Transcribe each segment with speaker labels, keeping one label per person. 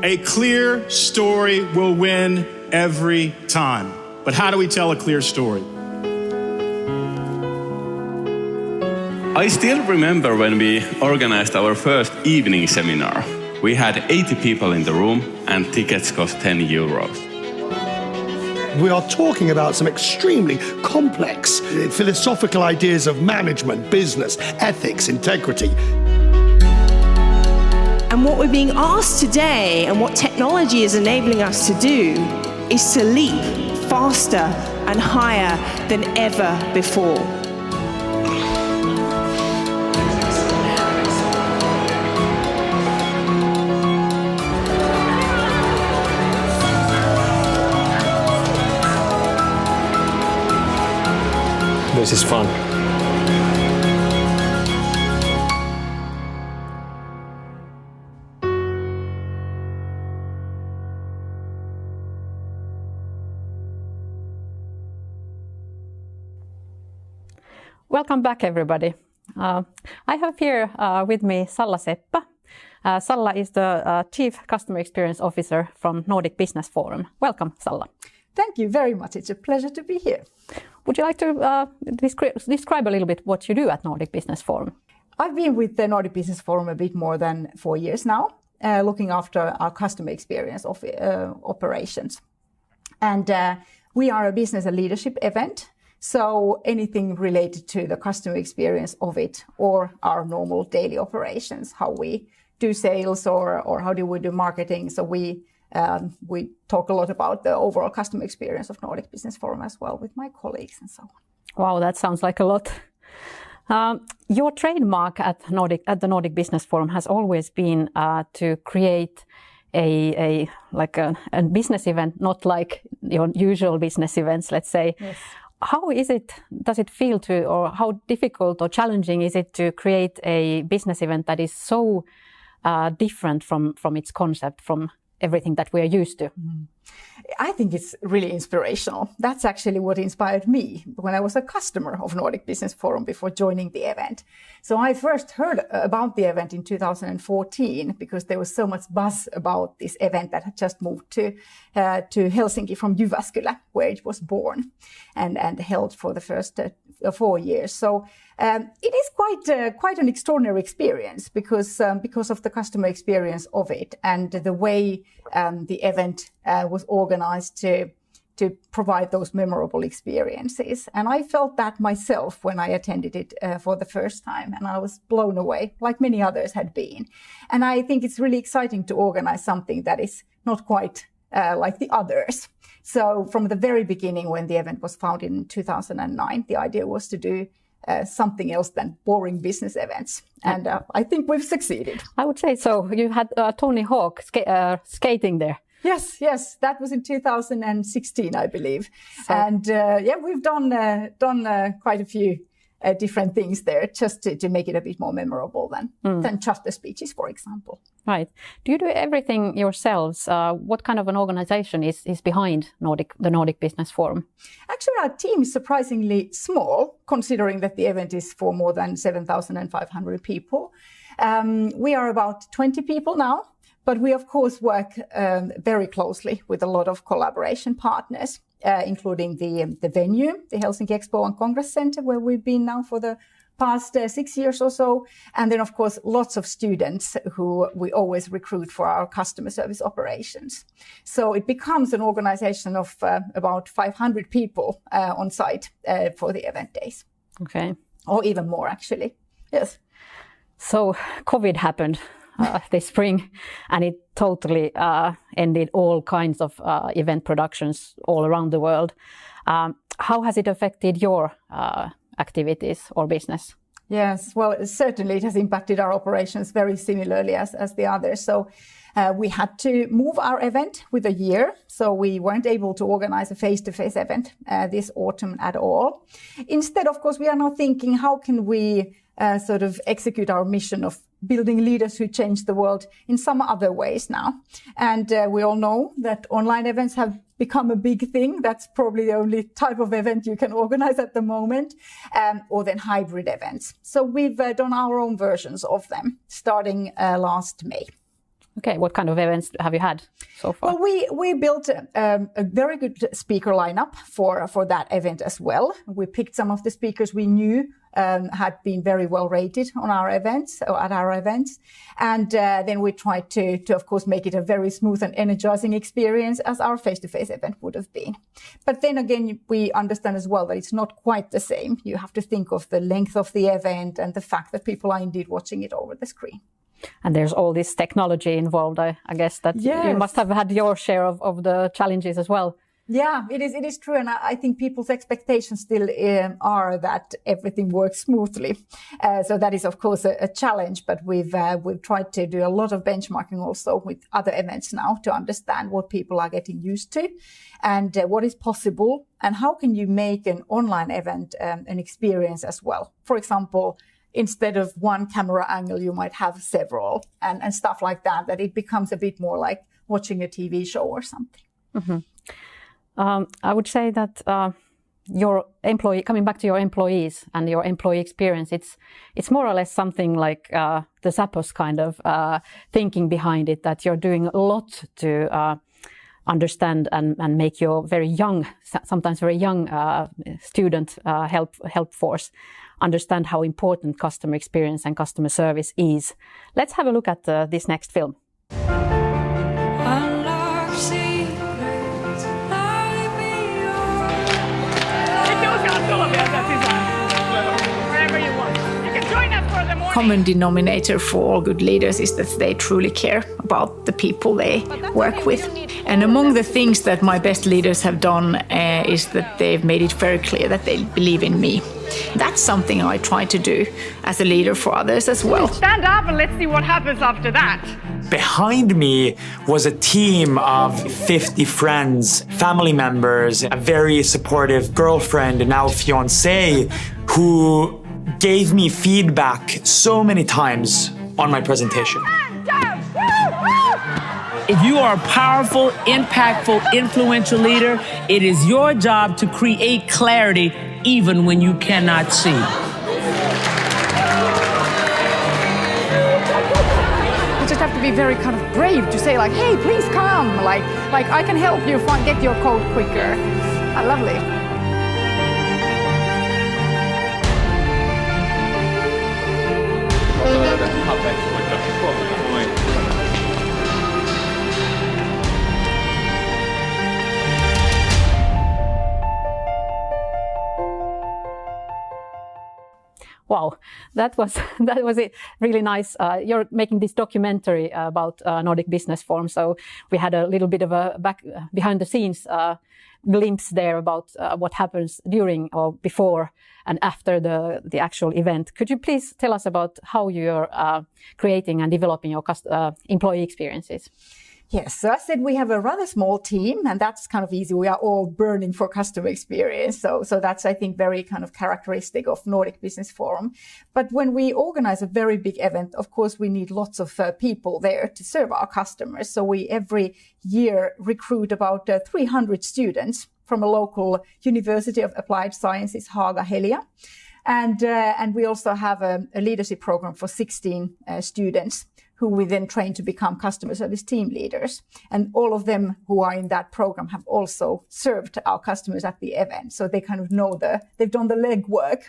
Speaker 1: A clear story will win every time. But how do we tell a clear story?
Speaker 2: I still remember when we organized our first evening seminar. We had 80 people in the room and tickets cost 10 euros.
Speaker 3: We are talking about some extremely complex philosophical ideas of management, business, ethics, integrity.
Speaker 4: And what we're being asked today and what technology is enabling us to do is to leap faster and higher than ever before.
Speaker 5: This is fun.
Speaker 6: Welcome back, everybody. I have here with me Salla Seppa. Salla is the Chief Customer Experience Officer from Nordic Business Forum. Welcome, Salla.
Speaker 7: Thank you very much. It's a pleasure to be here.
Speaker 6: Would you like to describe a little bit what you do at Nordic Business Forum?
Speaker 7: I've been with the Nordic Business Forum a bit more than 4 years now, looking after our customer experience of operations. And we are a business and leadership event. So anything related to the customer experience of it or our normal daily operations, how we do sales or how do we do marketing. So we talk a lot about the overall customer experience of Nordic Business Forum as well with my colleagues and so on.
Speaker 6: Wow, that sounds like a lot. Your trademark at the Nordic Business Forum has always been to create a business event, not like your usual business events, let's say.
Speaker 7: Yes.
Speaker 6: How does it feel to, or how difficult or challenging is it to create a business event that is so different from its concept, from everything that we are used to?
Speaker 7: I think it's really inspirational. That's actually what inspired me when I was a customer of Nordic Business Forum before joining the event. So I first heard about the event in 2014 because there was so much buzz about this event that had just moved to Helsinki from Jyväskylä, where it was born and held for the first 4 years. So it is quite an extraordinary experience because of the customer experience of it and the way the event was organized to provide those memorable experiences. And I felt that myself when I attended it for the first time, and I was blown away, like many others had been. And I think it's really exciting to organize something that is not quite like the others. So from the very beginning, when the event was founded in 2009, the idea was to do something else than boring business events. And I think we've succeeded.
Speaker 6: I would say so. You had Tony Hawk skating there.
Speaker 7: Yes, that was in 2016, I believe.
Speaker 6: So.
Speaker 7: And we've done quite a few different things there just to make it a bit more memorable than just the speeches, for example.
Speaker 6: Right. Do you do everything yourselves? What kind of an organization is behind the Nordic Business Forum?
Speaker 7: Actually, our team is surprisingly small, considering that the event is for more than 7,500 people. We are about 20 people now. But we, of course, work very closely with a lot of collaboration partners, including the venue, the Helsinki Expo and Congress Center, where we've been now for the past 6 years or so. And then, of course, lots of students who we always recruit for our customer service operations. So it becomes an organization of about 500 people on site for the event days.
Speaker 6: Okay.
Speaker 7: Or even more, actually. Yes.
Speaker 6: So COVID happened this spring, and it totally ended all kinds of event productions all around the world. How has it affected your activities or business?
Speaker 7: Yes, well, certainly it has impacted our operations very similarly as the others. So we had to move our event with a year. So we weren't able to organize a face-to-face event this autumn at all. Instead, of course, we are now thinking, how can we sort of execute our mission of building leaders who change the world in some other ways now. And we all know that online events have become a big thing. That's probably the only type of event you can organize at the moment, or then hybrid events. So we've done our own versions of them starting last May.
Speaker 6: Okay, what kind of events have you had so far?
Speaker 7: Well, we built a very good speaker lineup for that event as well. We picked some of the speakers we knew had been very well rated on our events or at our events, and then we tried to of course make it a very smooth and energizing experience as our face-to-face event would have been. But then again, we understand as well that it's not quite the same. You have to think of the length of the event and the fact that people are indeed watching it over the screen.
Speaker 6: And there's all this technology involved. I guess that you must have had your share of the challenges as well.
Speaker 7: Yeah, it is true. And I think people's expectations still are that everything works smoothly. So that is, of course, a challenge. But we've tried to do a lot of benchmarking also with other events now to understand what people are getting used to and what is possible and how can you make an online event an experience as well. For example, instead of one camera angle, you might have several and stuff like that, that it becomes a bit more like watching a TV show or something.
Speaker 6: Mm-hmm. I would say that coming back to your employees and your employee experience, it's more or less something like the Zappos kind of thinking behind it, that you're doing a lot to understand and make your sometimes very young student help force understand how important customer experience and customer service is. Let's have a look at this next film.
Speaker 7: Common denominator for all good leaders is that they truly care about the people they work with. And among the things that my best leaders have done is that they've made it very clear that they believe in me. That's something I try to do as a leader for others as well.
Speaker 5: Stand up and let's see what happens after that.
Speaker 8: Behind me was a team of 50 friends, family members, a very supportive girlfriend and now fiancé who gave me feedback so many times on my presentation.
Speaker 5: If you are a powerful, impactful, influential leader, it is your job to create clarity even when you cannot see.
Speaker 7: You just have to be very kind of brave to say like, hey, please come. Like I can help you get your code quicker. Lovely.
Speaker 6: Wow, that was it. Really nice. You're making this documentary about Nordic Business Forum, so we had a little bit of a behind the scenes glimpse there about what happens during or before and after the actual event. Could you please tell us about how you're creating and developing your employee experiences?
Speaker 7: Yes, so I said we have a rather small team, and that's kind of easy. We are all burning for customer experience. So that's, I think, very kind of characteristic of Nordic Business Forum. But when we organize a very big event, of course, we need lots of people there to serve our customers. So we every year recruit about 300 students from a local University of Applied Sciences, Haga-Helia. And we also have a leadership program for 16 students who we then train to become customer service team leaders. And all of them who are in that program have also served our customers at the event. So they kind of know they've done the legwork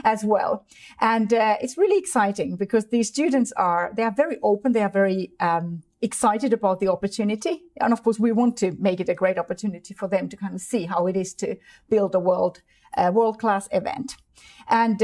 Speaker 7: as well. And it's really exciting because these students they are very open. They are very excited about the opportunity. And of course, we want to make it a great opportunity for them to kind of see how it is to build a world-class event. And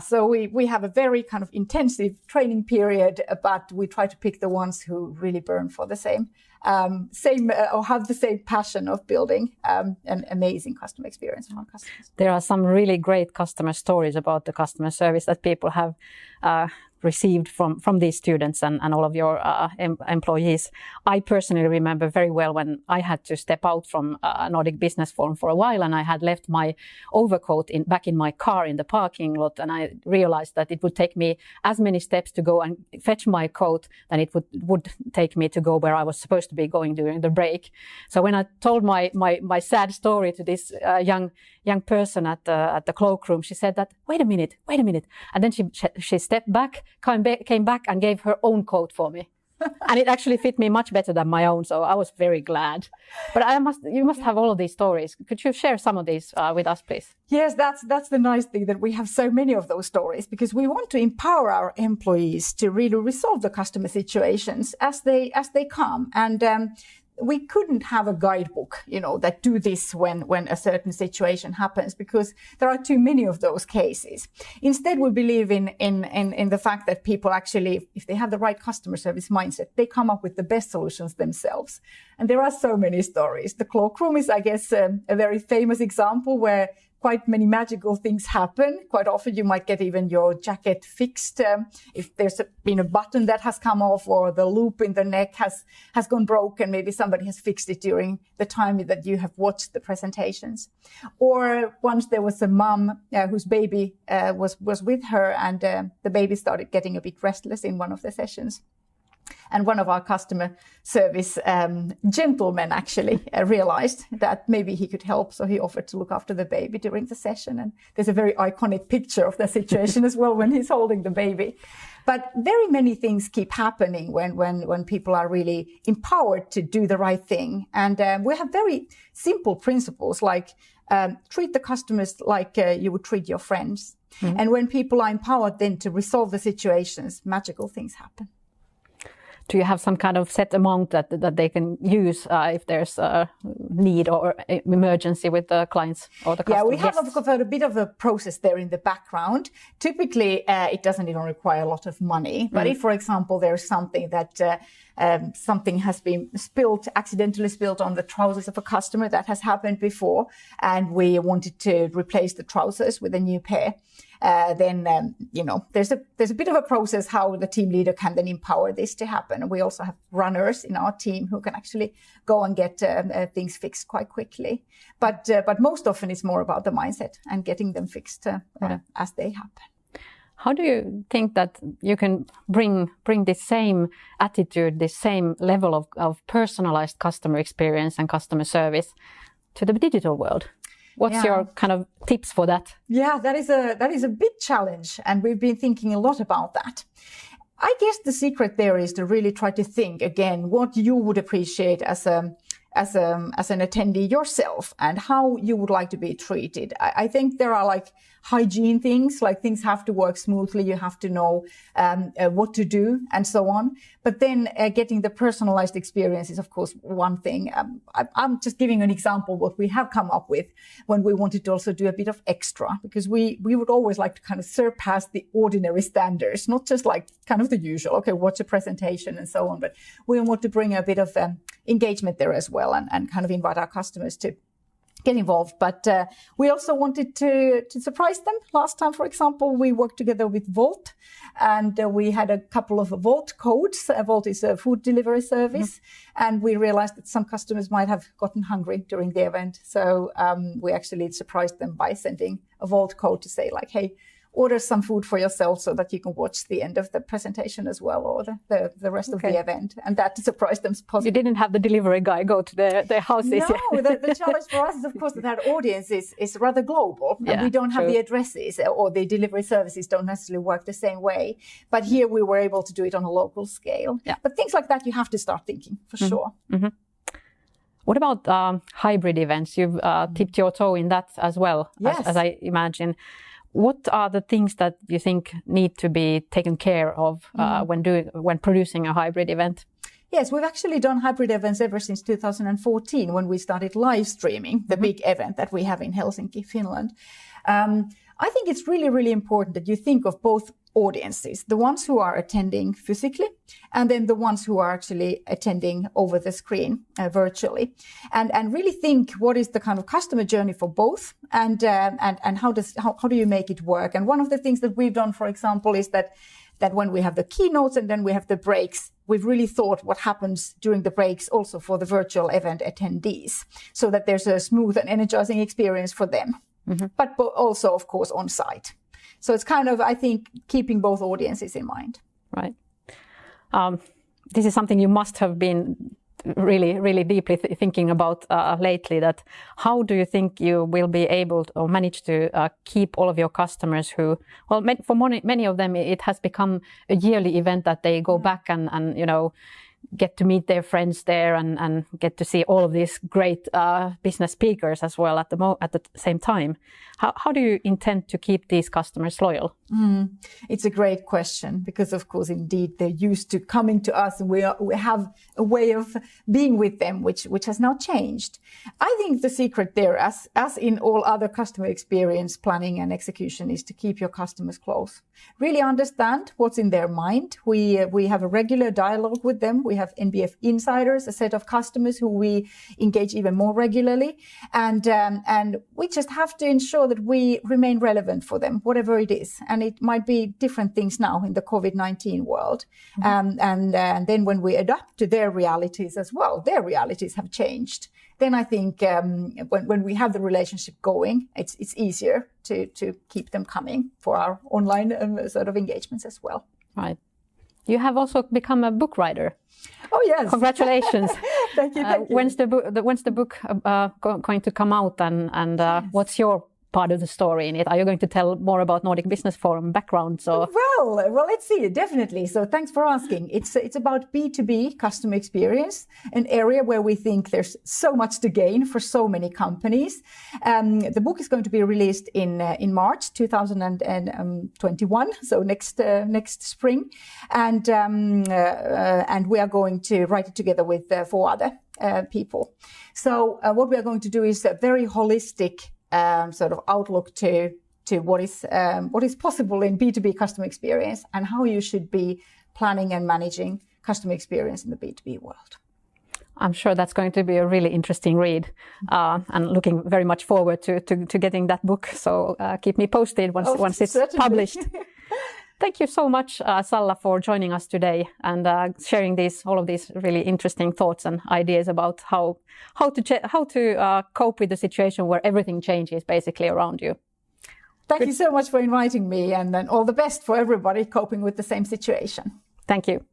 Speaker 7: so we have a very kind of intensive training period, but we try to pick the ones who really burn for the same or have the same passion of building an amazing customer experience for our customers.
Speaker 6: There are some really great customer stories about the customer service that people have received from these students and all of your employees. I personally remember very well when I had to step out from Nordic Business Forum for a while, and I had left my overcoat back in my car in the parking lot, and I realized that it would take me as many steps to go and fetch my coat than it would take me to go where I was supposed to be going during the break. So when I told my sad story to this young person at the cloakroom, she said that, wait a minute. And then she stepped back, came back and gave her own coat for me. And it actually fit me much better than my own, so I was very glad. But you must have all of these stories. Could you share some of these with us, please?
Speaker 7: Yes, that's the nice thing, that we have so many of those stories, because we want to empower our employees to really resolve the customer situations as they come. And we couldn't have a guidebook, that do this when a certain situation happens, because there are too many of those cases. Instead, we believe in the fact that people actually, if they have the right customer service mindset, they come up with the best solutions themselves. And there are so many stories. The cloakroom is, I guess, a very famous example where quite many magical things happen. Quite often you might get even your jacket fixed if there's been a button that has come off, or the loop in the neck has gone broken. Maybe somebody has fixed it during the time that you have watched the presentations. Or once there was a mum whose baby was with her, and the baby started getting a bit restless in one of the sessions. And one of our customer service gentlemen actually realized that maybe he could help. So he offered to look after the baby during the session. And there's a very iconic picture of the situation as well when he's holding the baby. But very many things keep happening when people are really empowered to do the right thing. And we have very simple principles, like treat the customers like you would treat your friends. Mm-hmm. And when people are empowered then to resolve the situations, magical things happen.
Speaker 6: Do you have some kind of set amount that they can use if there's a need or emergency with the clients or the customers?
Speaker 7: Yeah, we have a bit of a process there in the background. Typically, it doesn't even require a lot of money. But if, for example, there's something that something has been accidentally spilled on the trousers of a customer, that has happened before, and we wanted to replace the trousers with a new pair, then there's a bit of a process how the team leader can then empower this to happen. And we also have runners in our team who can actually go and get things fixed quite quickly. But most often it's more about the mindset and getting them fixed as they happen.
Speaker 6: How do you think that you can bring this same attitude, this same level of personalized customer experience and customer service to the digital world? What's your kind of tips for that?
Speaker 7: Yeah, that is a big challenge, and we've been thinking a lot about that. I guess the secret there is to really try to think again what you would appreciate as an attendee yourself, and how you would like to be treated. I think there are like hygiene things, like things have to work smoothly. You have to know what to do and so on. But then getting the personalized experience is, of course, one thing. I'm just giving an example what we have come up with when we wanted to also do a bit of extra, because we would always like to kind of surpass the ordinary standards, not just like kind of the usual, okay, watch a presentation and so on, but we want to bring a bit of engagement there as well, and kind of invite our customers to get involved. But we also wanted to surprise them. Last time, for example, we worked together with Volt, and we had a couple of Volt codes. Volt is a food delivery service, and we realized that some customers might have gotten hungry during the event. So we actually surprised them by sending a Volt code to say like, hey, order some food for yourself so that you can watch the end of the presentation as well, or the rest of the event. And that surprised them positively.
Speaker 6: You didn't have the delivery guy go to their houses.
Speaker 7: No, the challenge for us is, of course, that audience is rather global. And we don't have the addresses, or the delivery services don't necessarily work the same way. But here we were able to do it on a local scale. Yeah. But things like that, you have to start thinking, for sure. Mm-hmm.
Speaker 6: What about hybrid events? You've tipped your toe in that as well, as I imagine. What are the things that you think need to be taken care of when producing a hybrid event?
Speaker 7: Yes, we've actually done hybrid events ever since 2014, when we started live streaming the big event that we have in Helsinki, Finland. I think it's really, really important that you think of both audiences, the ones who are attending physically, and then the ones who are actually attending over the screen virtually, and really think what is the kind of customer journey for both, and how do you make it work? And one of the things that we've done, for example, is that when we have the keynotes and then we have the breaks, we've really thought what happens during the breaks also for the virtual event attendees, so that there's a smooth and energizing experience for them, but also, of course, on site. So it's kind of, I think, keeping both audiences in mind.
Speaker 6: Right. This is something you must have been really deeply thinking about lately, that how do you think you will be able to, or manage to keep all of your customers who, well, for many of them, it has become a yearly event that they go back and you know, get to meet their friends there and get to see all of these great business speakers as well at the same time. How do you intend to keep these customers loyal?
Speaker 7: It's a great question, because of course, indeed, they're used to coming to us, and we have a way of being with them, which has now changed. I think the secret there, as in all other customer experience planning and execution, is to keep your customers close. Really understand what's in their mind. We have a regular dialogue with them. We have NBF insiders, a set of customers who we engage even more regularly, and we just have to ensure that we remain relevant for them, whatever it is. And it might be different things now in the COVID-19 world. And then when we adapt to their realities as well, their realities have changed. Then I think when we have the relationship going, it's easier to keep them coming for our online sort of engagements as well.
Speaker 6: Right. You have also become a book writer.
Speaker 7: Oh, yes.
Speaker 6: Congratulations.
Speaker 7: Thank you.
Speaker 6: When's the book going to come out, and
Speaker 7: Yes.
Speaker 6: what's your part of the story in it? Are you going to tell more about Nordic Business Forum background? So
Speaker 7: well, let's see. Definitely. So thanks for asking. It's about B2B customer experience, an area where we think there's so much to gain for so many companies. The book is going to be released in March 2021, so next spring, and we are going to write it together with 4 other people. So what we are going to do is a very holistic sort of outlook to what is possible in B2B customer experience, and how you should be planning and managing customer experience in the B2B world.
Speaker 6: I'm sure that's going to be a really interesting read, and looking very much forward to getting that book. So keep me posted once it's
Speaker 7: certainly.
Speaker 6: published. Thank you so much, Salla, for joining us today and sharing all of these really interesting thoughts and ideas about how to cope with the situation where everything changes basically around you.
Speaker 7: Thank you so much for inviting me, and then all the best for everybody coping with the same situation.
Speaker 6: Thank you.